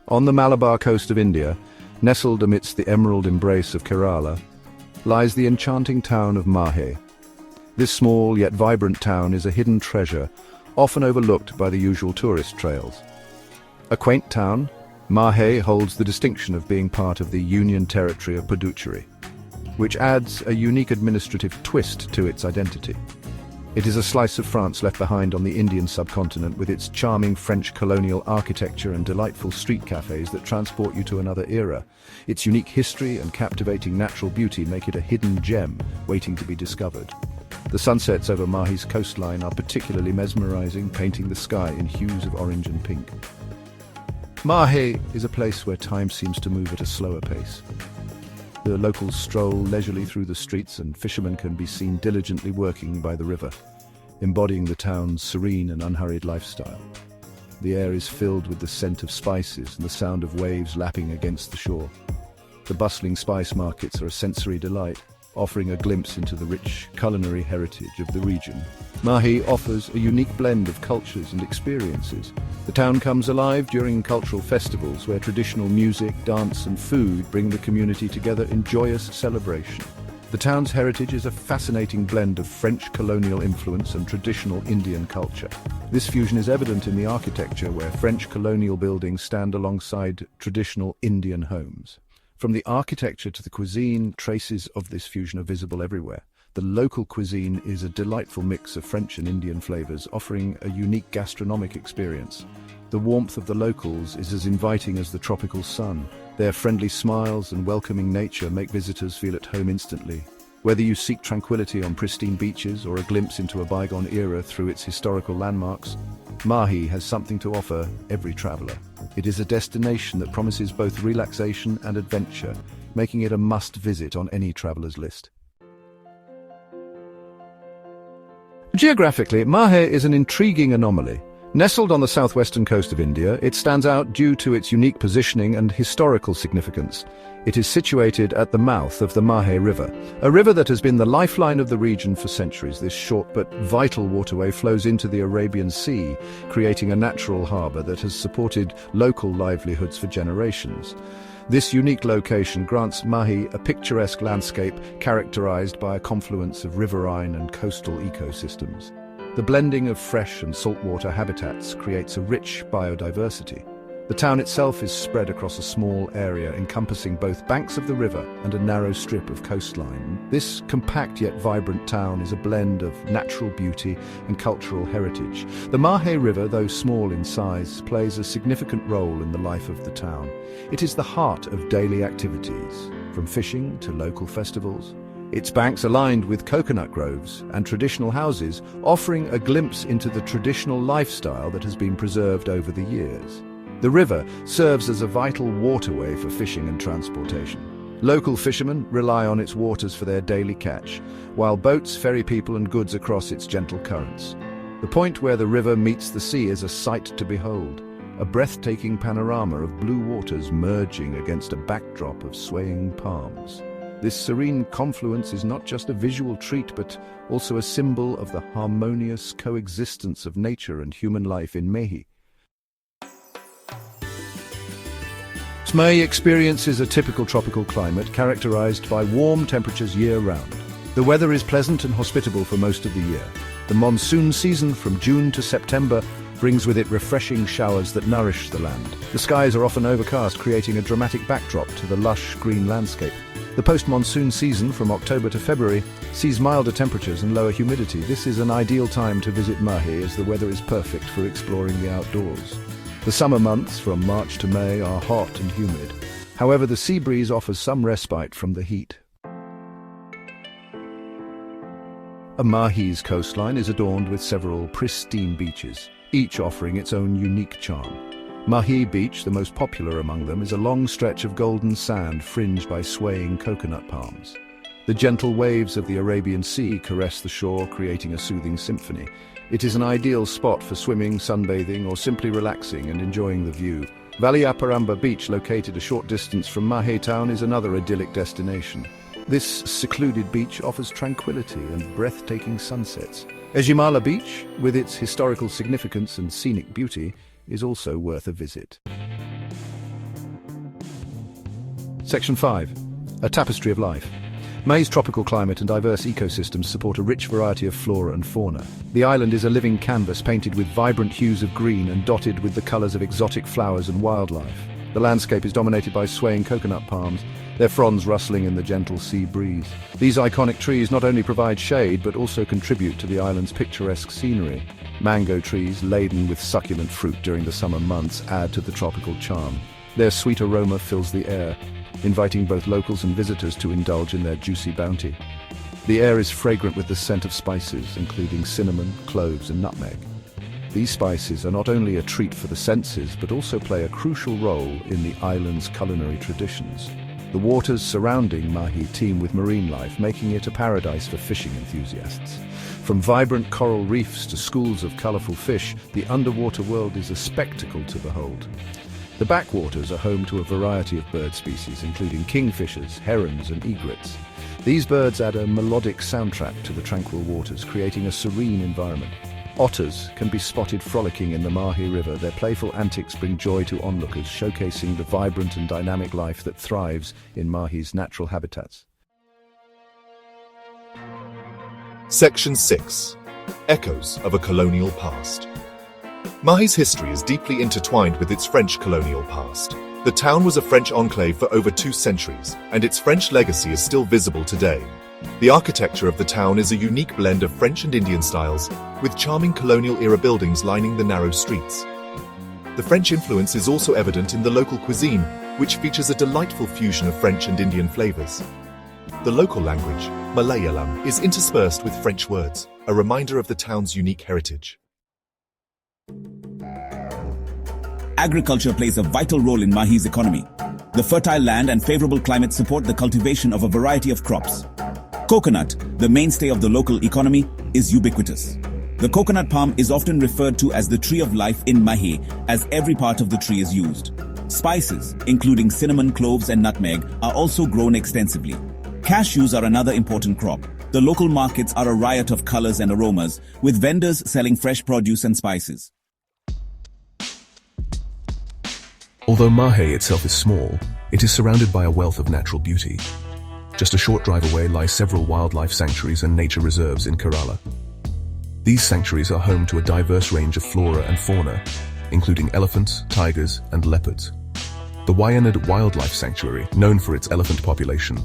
On the Malabar coast of India, nestled amidst the emerald embrace of Kerala, lies the enchanting town of Mahe. This small yet vibrant town is a hidden treasure, often overlooked by the usual tourist trails. A quaint town, Mahe holds the distinction of being part of the Union Territory of Puducherry, which adds a unique administrative twist to its identity. It is a slice of France left behind on the Indian subcontinent, with its charming French colonial architecture and delightful street cafes that transport you to another era. Its unique history and captivating natural beauty make it a hidden gem waiting to be discovered. The sunsets over Mahe's coastline are particularly mesmerizing, painting the sky in hues of orange and pink. Mahe is a place where time seems to move at a slower pace. The locals stroll leisurely through the streets, and fishermen can be seen diligently working by the river, embodying the town's serene and unhurried lifestyle. The air is filled with the scent of spices and the sound of waves lapping against the shore. The bustling spice markets are a sensory delight, offering a glimpse into the rich culinary heritage of the region. Mahe offers a unique blend of cultures and experiences. The town comes alive during cultural festivals where traditional music, dance and food bring the community together in joyous celebration. The town's heritage is a fascinating blend of French colonial influence and traditional Indian culture. This fusion is evident in the architecture, where French colonial buildings stand alongside traditional Indian homes. From the architecture to the cuisine, traces of this fusion are visible everywhere. The local cuisine is a delightful mix of French and Indian flavors, offering a unique gastronomic experience. The warmth of the locals is as inviting as the tropical sun. Their friendly smiles and welcoming nature make visitors feel at home instantly. Whether you seek tranquility on pristine beaches or a glimpse into a bygone era through its historical landmarks, Mahe has something to offer every traveler. It is a destination that promises both relaxation and adventure, making it a must-visit on any traveler's list. Geographically, Mahe is an intriguing anomaly. Nestled on the southwestern coast of India, it stands out due to its unique positioning and historical significance. It is situated at the mouth of the Mahe River, a river that has been the lifeline of the region for centuries. This short but vital waterway flows into the Arabian Sea, creating a natural harbor that has supported local livelihoods for generations. This unique location grants Mahe a picturesque landscape characterized by a confluence of riverine and coastal ecosystems. The blending of fresh and saltwater habitats creates a rich biodiversity. The town itself is spread across a small area encompassing both banks of the river and a narrow strip of coastline. This compact yet vibrant town is a blend of natural beauty and cultural heritage. The Mahe River, though small in size, plays a significant role in the life of the town. It is the heart of daily activities, from fishing to local festivals. Its banks are lined with coconut groves and traditional houses, offering a glimpse into the traditional lifestyle that has been preserved over the years. The river serves as a vital waterway for fishing and transportation. Local fishermen rely on its waters for their daily catch, while boats ferry people and goods across its gentle currents. The point where the river meets the sea is a sight to behold, a breathtaking panorama of blue waters merging against a backdrop of swaying palms. This serene confluence is not just a visual treat, but also a symbol of the harmonious coexistence of nature and human life in Mahe. Mahe experiences a typical tropical climate characterized by warm temperatures year-round. The weather is pleasant and hospitable for most of the year. The monsoon season, from June to September, brings with it refreshing showers that nourish the land. The skies are often overcast, creating a dramatic backdrop to the lush green landscape. The post-monsoon season, from October to February, sees milder temperatures and lower humidity. This is an ideal time to visit Mahe, as the weather is perfect for exploring the outdoors. The summer months, from March to May, are hot and humid. However, the sea breeze offers some respite from the heat. Mahe's coastline is adorned with several pristine beaches, each offering its own unique charm. Mahe Beach, the most popular among them, is a long stretch of golden sand fringed by swaying coconut palms. The gentle waves of the Arabian Sea caress the shore, creating a soothing symphony. It is an ideal spot for swimming, sunbathing, or simply relaxing and enjoying the view. Valiapparamba Beach, located a short distance from Mahe town, is another idyllic destination. This secluded beach offers tranquility and breathtaking sunsets. Ejimala Beach, with its historical significance and scenic beauty, is also worth a visit. Section 5. A tapestry of life. Mahe's tropical climate and diverse ecosystems support a rich variety of flora and fauna. The island is a living canvas painted with vibrant hues of green and dotted with the colors of exotic flowers and wildlife. The landscape is dominated by swaying coconut palms, their fronds rustling in the gentle sea breeze. These iconic trees not only provide shade but also contribute to the island's picturesque scenery. Mango trees, laden with succulent fruit during the summer months, add to the tropical charm. Their sweet aroma fills the air, inviting both locals and visitors to indulge in their juicy bounty. The air is fragrant with the scent of spices, including cinnamon, cloves, and nutmeg. These spices are not only a treat for the senses, but also play a crucial role in the island's culinary traditions. The waters surrounding Mahe teem with marine life, making it a paradise for fishing enthusiasts. From vibrant coral reefs to schools of colorful fish, the underwater world is a spectacle to behold. The backwaters are home to a variety of bird species, including kingfishers, herons, and egrets. These birds add a melodic soundtrack to the tranquil waters, creating a serene environment. Otters can be spotted frolicking in the Mahe River. Their playful antics bring joy to onlookers, showcasing the vibrant and dynamic life that thrives in Mahe's natural habitats. Section 6. Echoes of a colonial past. Mahe's history is deeply intertwined with its French colonial past. The town was a French enclave for over 2 centuries, and its French legacy is still visible today. The architecture of the town is a unique blend of French and Indian styles, with charming colonial-era buildings lining the narrow streets. The French influence is also evident in the local cuisine, which features a delightful fusion of French and Indian flavors. The local language, Malayalam, is interspersed with French words, a reminder of the town's unique heritage. Agriculture plays a vital role in Mahe's economy. The fertile land and favorable climate support the cultivation of a variety of crops. Coconut, the mainstay of the local economy, is ubiquitous. The coconut palm is often referred to as the tree of life in Mahe, as every part of the tree is used. Spices, including cinnamon, cloves, and nutmeg, are also grown extensively. Cashews are another important crop. The local markets are a riot of colors and aromas, with vendors selling fresh produce and spices. Although Mahe itself is small, it is surrounded by a wealth of natural beauty. Just a short drive away lie several wildlife sanctuaries and nature reserves in Kerala. These sanctuaries are home to a diverse range of flora and fauna, including elephants, tigers, and leopards. The Wayanad Wildlife Sanctuary, known for its elephant population,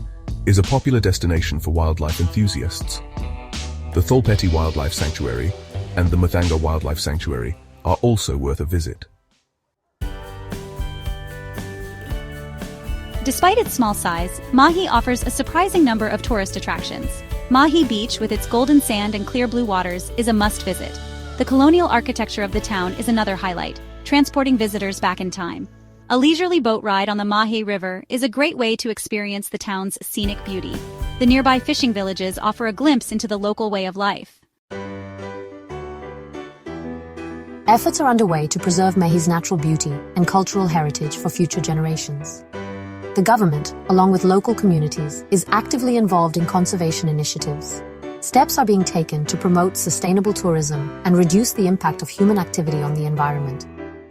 is a popular destination for wildlife enthusiasts. The Tholpeti Wildlife Sanctuary and the Mathanga Wildlife Sanctuary are also worth a visit. Despite its small size, Mahe offers a surprising number of tourist attractions. Mahe Beach, with its golden sand and clear blue waters, is a must-visit. The colonial architecture of the town is another highlight, transporting visitors back in time. A leisurely boat ride on the Mahe River is a great way to experience the town's scenic beauty. The nearby fishing villages offer a glimpse into the local way of life. Efforts are underway to preserve Mahe's natural beauty and cultural heritage for future generations. The government, along with local communities, is actively involved in conservation initiatives. Steps are being taken to promote sustainable tourism and reduce the impact of human activity on the environment.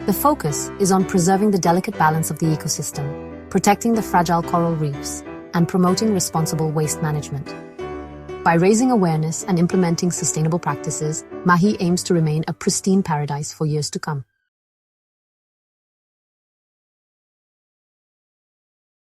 The focus is on preserving the delicate balance of the ecosystem, protecting the fragile coral reefs, and promoting responsible waste management. By raising awareness and implementing sustainable practices, Mahe aims to remain a pristine paradise for years to come.